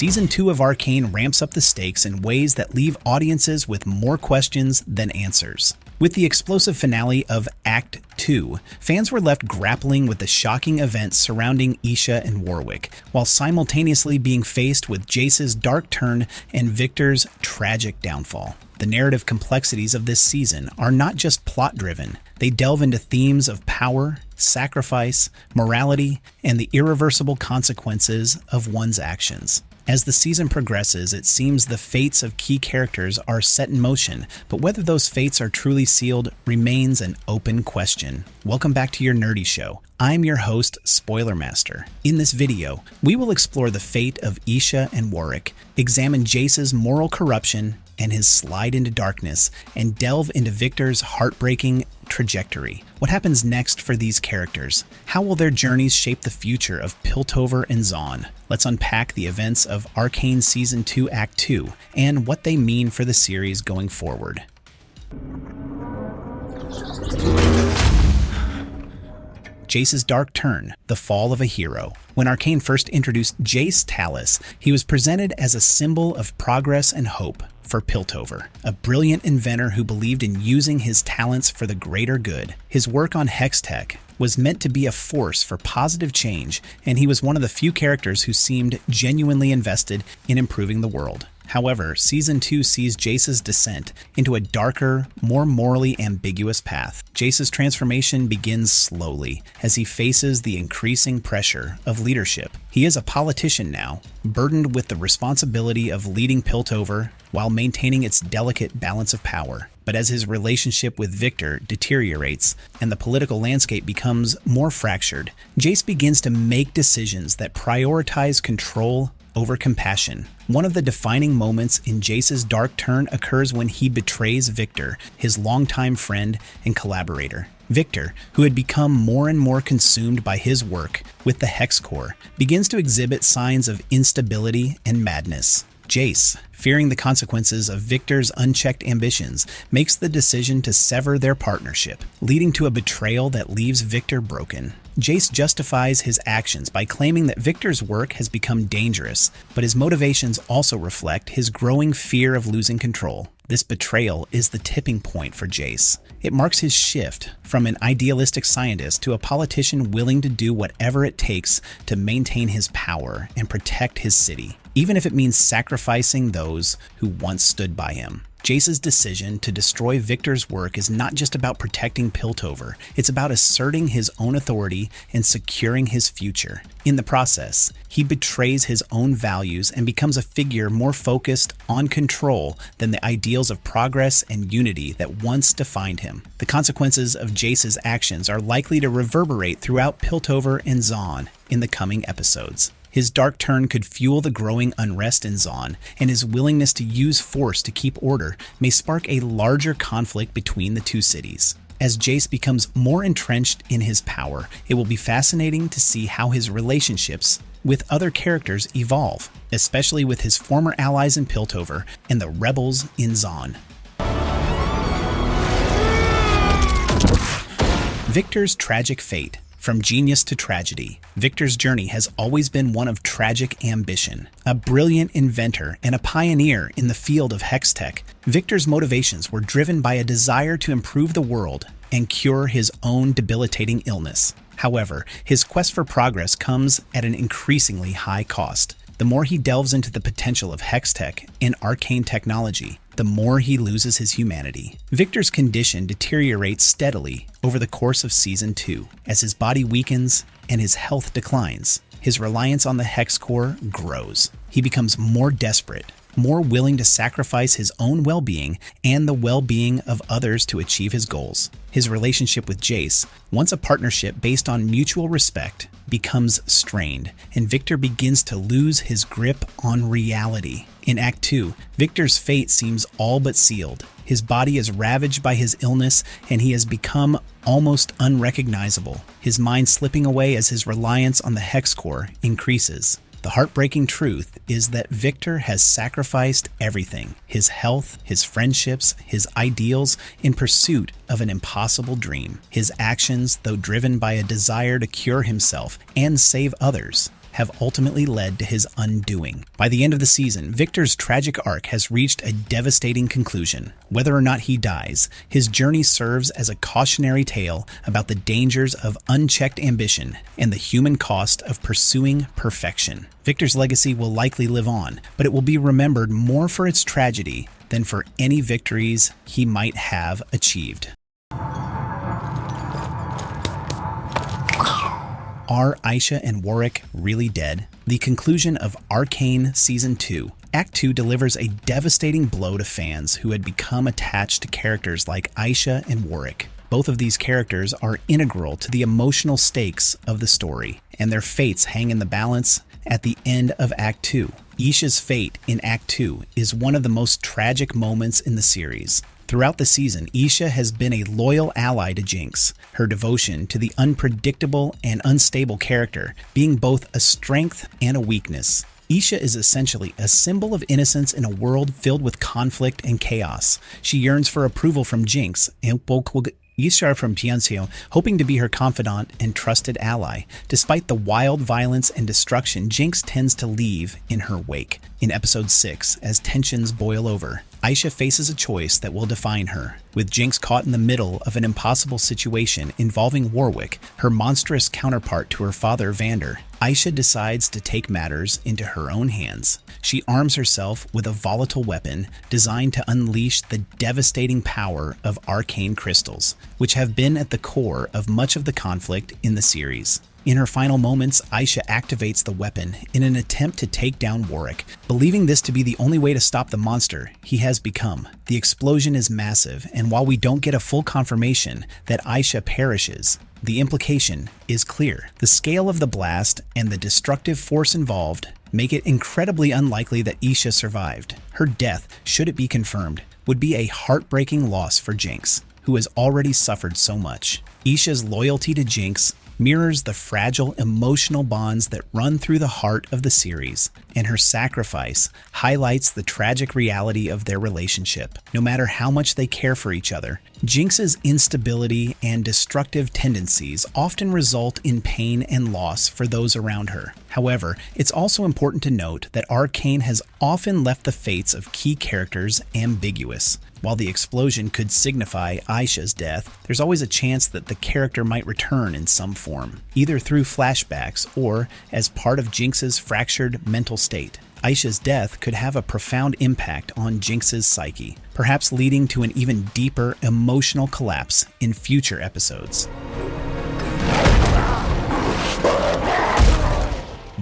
Season 2 of Arcane ramps up the stakes in ways that leave audiences with more questions than answers. With the explosive finale of Act 2, fans were left grappling with the shocking events surrounding Aishas and Warwick, while simultaneously being faced with Jace's dark turn and Viktor's tragic downfall. The narrative complexities of this season are not just plot-driven. They delve into themes of power, sacrifice, morality, and the irreversible consequences of one's actions. As the season progresses, it seems the fates of key characters are set in motion, but whether those fates are truly sealed remains an open question. Welcome back to your nerdy show. I'm your host, Spoiler Master. In this video, we will explore the fate of Aishas and Warwick, examine Jace's moral corruption and his slide into darkness, and delve into Viktor's heartbreaking trajectory. What happens next for these characters? How will their journeys shape the future of Piltover and Zaun? Let's unpack the events of Arcane Season 2 Act 2 and what they mean for the series going forward. Jace's dark turn, the fall of a hero. When Arcane first introduced Jace Talus, he was presented as a symbol of progress and hope for Piltover, a brilliant inventor who believed in using his talents for the greater good. His work on Hextech was meant to be a force for positive change, and he was one of the few characters who seemed genuinely invested in improving the world. However, Season 2 sees Jace's descent into a darker, more morally ambiguous path. Jace's transformation begins slowly as he faces the increasing pressure of leadership. He is a politician now, burdened with the responsibility of leading Piltover while maintaining its delicate balance of power. But as his relationship with Viktor deteriorates and the political landscape becomes more fractured, Jace begins to make decisions that prioritize control over compassion. One of the defining moments in Jace's dark turn occurs when he betrays Viktor, his longtime friend and collaborator. Viktor, who had become more and more consumed by his work with the Hex Core, begins to exhibit signs of instability and madness. Jace, fearing the consequences of Viktor's unchecked ambitions, makes the decision to sever their partnership, leading to a betrayal that leaves Viktor broken. Jace justifies his actions by claiming that Viktor's work has become dangerous, but his motivations also reflect his growing fear of losing control. This betrayal is the tipping point for Jace. It marks his shift from an idealistic scientist to a politician willing to do whatever it takes to maintain his power and protect his city, even if it means sacrificing those who once stood by him. Jace's decision to destroy Viktor's work is not just about protecting Piltover, it's about asserting his own authority and securing his future. In the process, he betrays his own values and becomes a figure more focused on control than the ideals of progress and unity that once defined him. The consequences of Jace's actions are likely to reverberate throughout Piltover and Zaun in the coming episodes. His dark turn could fuel the growing unrest in Zaun, and his willingness to use force to keep order may spark a larger conflict between the two cities. As Jace becomes more entrenched in his power, it will be fascinating to see how his relationships with other characters evolve, especially with his former allies in Piltover and the rebels in Zaun. Viktor's tragic fate. From genius to tragedy, Viktor's journey has always been one of tragic ambition. A brilliant inventor and a pioneer in the field of Hextech, Viktor's motivations were driven by a desire to improve the world and cure his own debilitating illness. However, his quest for progress comes at an increasingly high cost. The more he delves into the potential of Hextech and arcane technology, the more he loses his humanity. Viktor's condition deteriorates steadily over the course of Season 2. As his body weakens and his health declines, his reliance on the Hex Core grows. He becomes more desperate, more willing to sacrifice his own well-being and the well-being of others to achieve his goals. His relationship with Jace, once a partnership based on mutual respect, becomes strained, and Viktor begins to lose his grip on reality. In Act 2, Viktor's fate seems all but sealed. His body is ravaged by his illness, and he has become almost unrecognizable, his mind slipping away as his reliance on the Hex Core increases. The heartbreaking truth is that Viktor has sacrificed everything, his health, his friendships, his ideals, in pursuit of an impossible dream. His actions, though driven by a desire to cure himself and save others, have ultimately led to his undoing. By the end of the season, Viktor's tragic arc has reached a devastating conclusion. Whether or not he dies, his journey serves as a cautionary tale about the dangers of unchecked ambition and the human cost of pursuing perfection. Viktor's legacy will likely live on, but it will be remembered more for its tragedy than for any victories he might have achieved. Are Aisha and Warwick really dead? The conclusion of Arcane Season 2. Act 2 delivers a devastating blow to fans who had become attached to characters like Aisha and Warwick. Both of these characters are integral to the emotional stakes of the story, and their fates hang in the balance at the end of Act 2. Aishas Fate in Act 2 is one of the most tragic moments in the series. Throughout the season, Aisha has been a loyal ally to Jinx, her devotion to the unpredictable and unstable character being both a strength and a weakness. Aisha is essentially a symbol of innocence in a world filled with conflict and chaos. She yearns for approval from Jinx, hoping to be her confidant and trusted ally. Despite the wild violence and destruction Jinx tends to leave in her wake. In episode 6, as tensions boil over, Aisha faces a choice that will define her. With Jinx caught in the middle of an impossible situation involving Warwick, her monstrous counterpart to her father Vander, Aisha decides to take matters into her own hands. She arms herself with a volatile weapon designed to unleash the devastating power of arcane crystals, which have been at the core of much of the conflict in the series. In her final moments, Aisha activates the weapon in an attempt to take down Warwick, believing this to be the only way to stop the monster he has become. The explosion is massive, and while we don't get a full confirmation that Aisha perishes, the implication is clear. The scale of the blast and the destructive force involved make it incredibly unlikely that Aisha survived. Her death, should it be confirmed, would be a heartbreaking loss for Jinx, who has already suffered so much. Aisha's loyalty to Jinx mirrors the fragile emotional bonds that run through the heart of the series, and her sacrifice highlights the tragic reality of their relationship. No matter how much they care for each other, Jinx's instability and destructive tendencies often result in pain and loss for those around her. However, it's also important to note that Arcane has often left the fates of key characters ambiguous. While the explosion could signify Aisha's death, there's always a chance that the character might return in some form, either through flashbacks or as part of Jinx's fractured mental state. Aisha's death could have a profound impact on Jinx's psyche, perhaps leading to an even deeper emotional collapse in future episodes.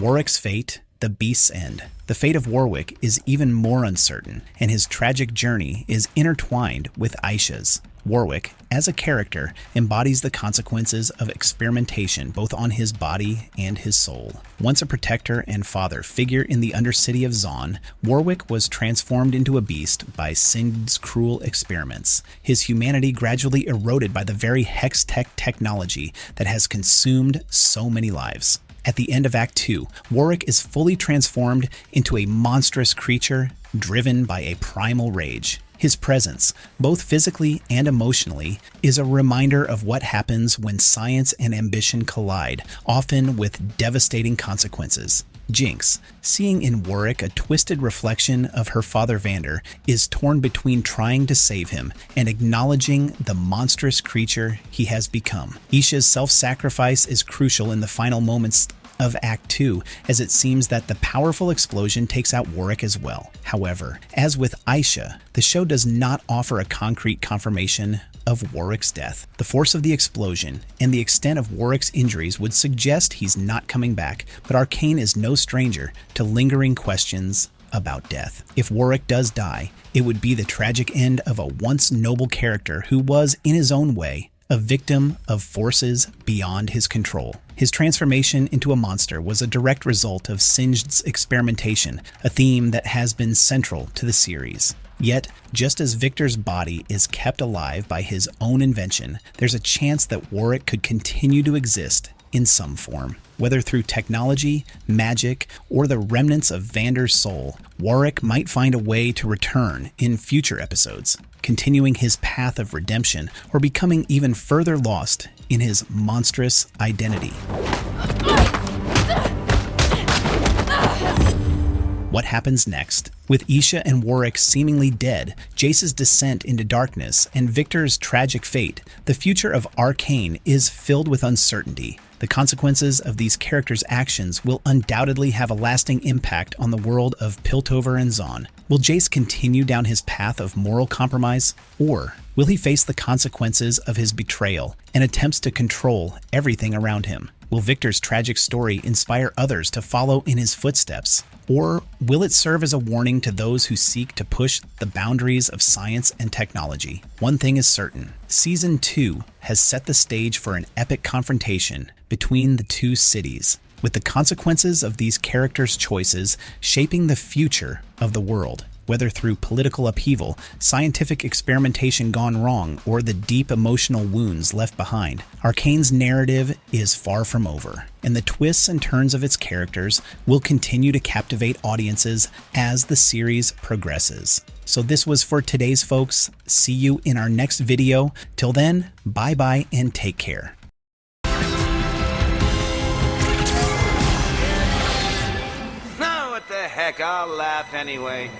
Warwick's Fate, the Beast's End. The fate of Warwick is even more uncertain, and his tragic journey is intertwined with Aisha's. Warwick, as a character, embodies the consequences of experimentation both on his body and his soul. Once a protector and father figure in the Undercity of Zaun, Warwick was transformed into a beast by Sind's cruel experiments, his humanity gradually eroded by the very Hextech technology that has consumed so many lives. At the end of Act 2, Warwick is fully transformed into a monstrous creature driven by a primal rage. His presence, both physically and emotionally, is a reminder of what happens when science and ambition collide, often with devastating consequences. Jinx, seeing in Warwick a twisted reflection of her father Vander, is torn between trying to save him and acknowledging the monstrous creature he has become. Aisha's self-sacrifice is crucial in the final moments of Act 2, as it seems that the powerful explosion takes out Warwick as well. However, as with Aisha, the show does not offer a concrete confirmation of Warwick's death. The force of the explosion and the extent of Warwick's injuries would suggest he's not coming back, but Arcane is no stranger to lingering questions about death. If Warwick does die, it would be the tragic end of a once noble character who was, in his own way, a victim of forces beyond his control. His transformation into a monster was a direct result of Sind's experimentation, a theme that has been central to the series. Yet, just as Viktor's body is kept alive by his own invention, there's a chance that Warwick could continue to exist in some form. Whether through technology, magic, or the remnants of Vander's soul, Warwick might find a way to return in future episodes, continuing his path of redemption or becoming even further lost in his monstrous identity. What happens next? With Aishas and Warwicks seemingly dead, Jace's descent into darkness, and Viktor's tragic fate, the future of Arcane is filled with uncertainty. The consequences of these characters' actions will undoubtedly have a lasting impact on the world of Piltover and Zaun. Will Jace continue down his path of moral compromise, or will he face the consequences of his betrayal and attempts to control everything around him? Will Viktor's tragic story inspire others to follow in his footsteps? Or will it serve as a warning to those who seek to push the boundaries of science and technology? One thing is certain, Season 2 has set the stage for an epic confrontation between the two cities, with the consequences of these characters' choices shaping the future of the world. Whether through political upheaval, scientific experimentation gone wrong, or the deep emotional wounds left behind, Arcane's narrative is far from over, and the twists and turns of its characters will continue to captivate audiences as the series progresses. So this was for today's folks. See you in our next video. Till then, bye-bye and take care. Heck, I'll laugh anyway.